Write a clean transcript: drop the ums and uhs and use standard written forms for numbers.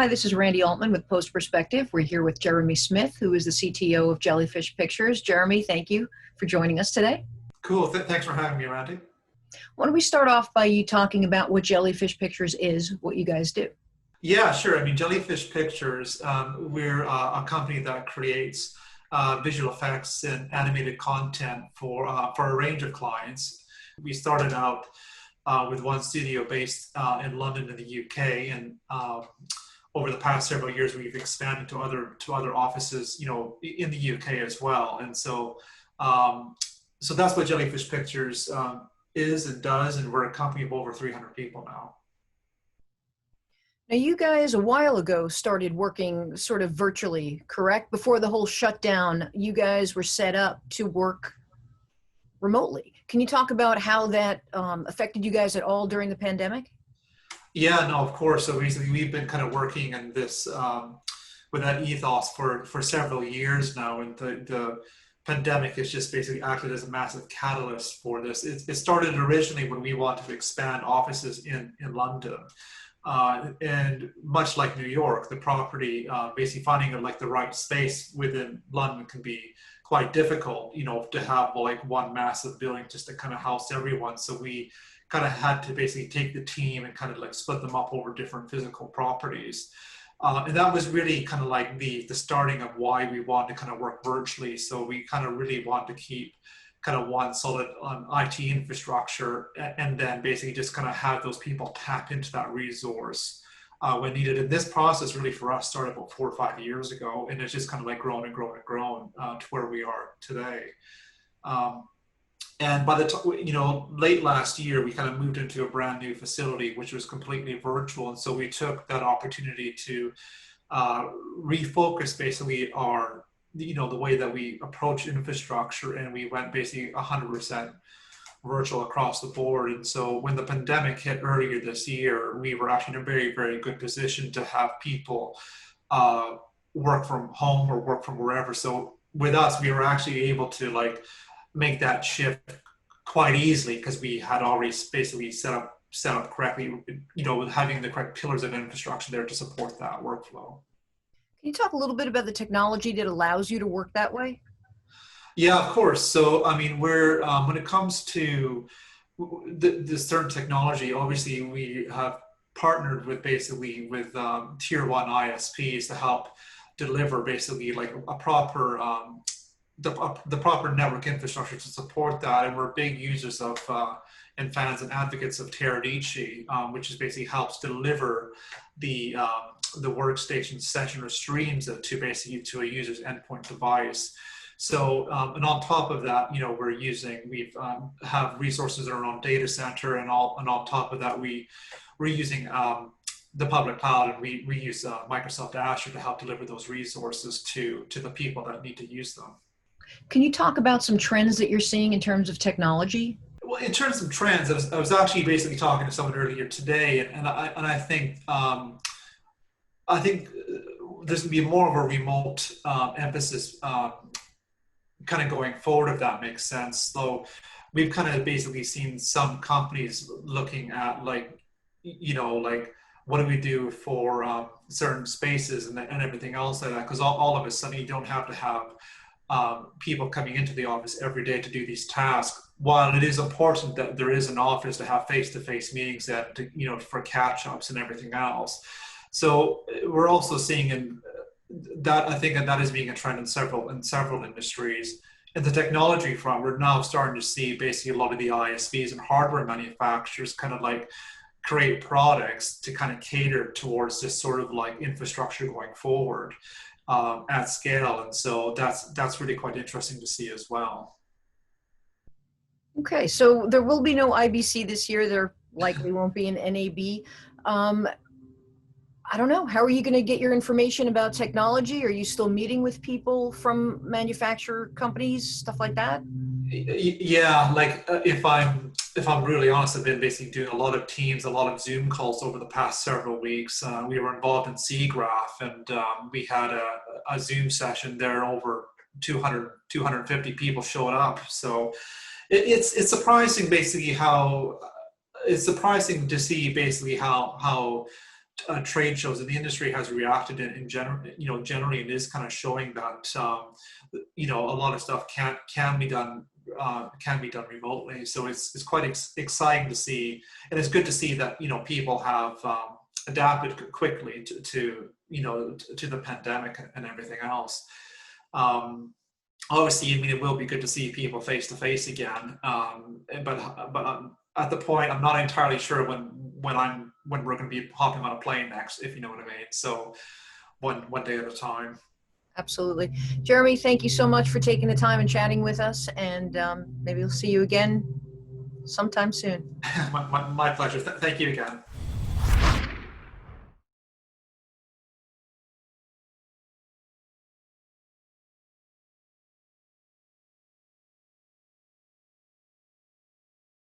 Hi, this is Randy Altman with Post Perspective. We're here with Jeremy Smith, who is the CTO of Jellyfish Pictures. Jeremy, thank you for joining us today. Cool. Thanks for having me, Randy. Why don't we start off by you talking about what Jellyfish Pictures is, what you guys do? Yeah, sure. I mean, Jellyfish Pictures, we're a company that creates visual effects and animated content for a range of clients. We started out with one studio based in London in the UK, and over the past several years, we've expanded to other offices, in the UK as well. And so that's what Jellyfish Pictures is and does, and we're a company of over 300 people now. Now, you guys a while ago started working sort of virtually, correct? Before the whole shutdown, you guys were set up to work remotely. Can you talk about how that affected you guys at all during the pandemic? Yeah, no, of course. So basically, we've been kind of working in this with that ethos for several years now, and the pandemic has just basically acted as a massive catalyst for this. It started originally when we wanted to expand offices in London. And much like New York, the property, basically finding the right space within London can be quite difficult, to have like one massive building just to kind of house everyone. So we kind of had to basically take the team and kind of like split them up over different physical properties. And that was really kind of like the starting of why we wanted to kind of work virtually. So we kind of really want to keep kind of one solid IT infrastructure, and then basically just kind of have those people tap into that resource when needed. And this process really for us started about 4 or 5 years ago, and it's just kind of like grown and grown and grown to where we are today. And by the time, late last year, we kind of moved into a brand new facility, which was completely virtual. And so we took that opportunity to refocus basically the way that we approach infrastructure, and we went basically 100% virtual across the board. And so when the pandemic hit earlier this year, we were actually in a very, very good position to have people work from home or work from wherever. So with us, we were actually able to make that shift quite easily because we had already basically set up correctly, with having the correct pillars of infrastructure there to support that workflow. Can you talk a little bit about the technology that allows you to work that way? Yeah, of course. So, I mean, we're when it comes to the certain technology, obviously we have partnered with tier one ISPs to help deliver basically like a proper the proper network infrastructure to support that. And we're big users of and fans and advocates of Teradici, which is basically helps deliver the workstation session or streams to a user's endpoint device. So, and on top of that, we have resources in our own data center, and on top of that, we're using the public cloud, and we use Microsoft Azure to help deliver those resources to the people that need to use them. Can you talk about some trends that you're seeing in terms of technology? Well, in terms of trends, I was actually basically talking to someone earlier today, and I think there's going to be more of a remote emphasis kind of going forward, if that makes sense. So we've kind of basically seen some companies looking at what do we do for certain spaces and everything else like that, because all of a sudden you don't have to have people coming into the office every day to do these tasks. While it is important that there is an office to have face-to-face meetings for catch-ups and everything else. So we're also seeing that is being a trend in several industries. In the technology front, we're now starting to see basically a lot of the ISVs and hardware manufacturers kind of like create products to kind of cater towards this sort of like infrastructure going forward at scale. And so that's really quite interesting to see as well. Okay, so there will be no IBC this year. There likely won't be an NAB. I don't know. How are you going to get your information about technology? Are you still meeting with people from manufacturer companies, stuff like that? Yeah, if I'm really honest, I've been basically doing a lot of Teams, a lot of Zoom calls over the past several weeks. We were involved in SIGGRAPH, and we had a Zoom session there. Over 250 people showed up. So it's surprising basically how it's surprising to see basically how trade shows, and the industry has reacted in general, generally, and is kind of showing that a lot of stuff can be done remotely. So it's quite exciting to see, and it's good to see that people have adapted quickly to the pandemic and everything else. Obviously, I mean, it will be good to see people face to face again. But at the point, I'm not entirely sure when we're going to be hopping on a plane next, if you know what I mean. So one day at a time. Absolutely. Jeremy, thank you so much for taking the time and chatting with us, and maybe we'll see you again sometime soon. My pleasure. Thank you again.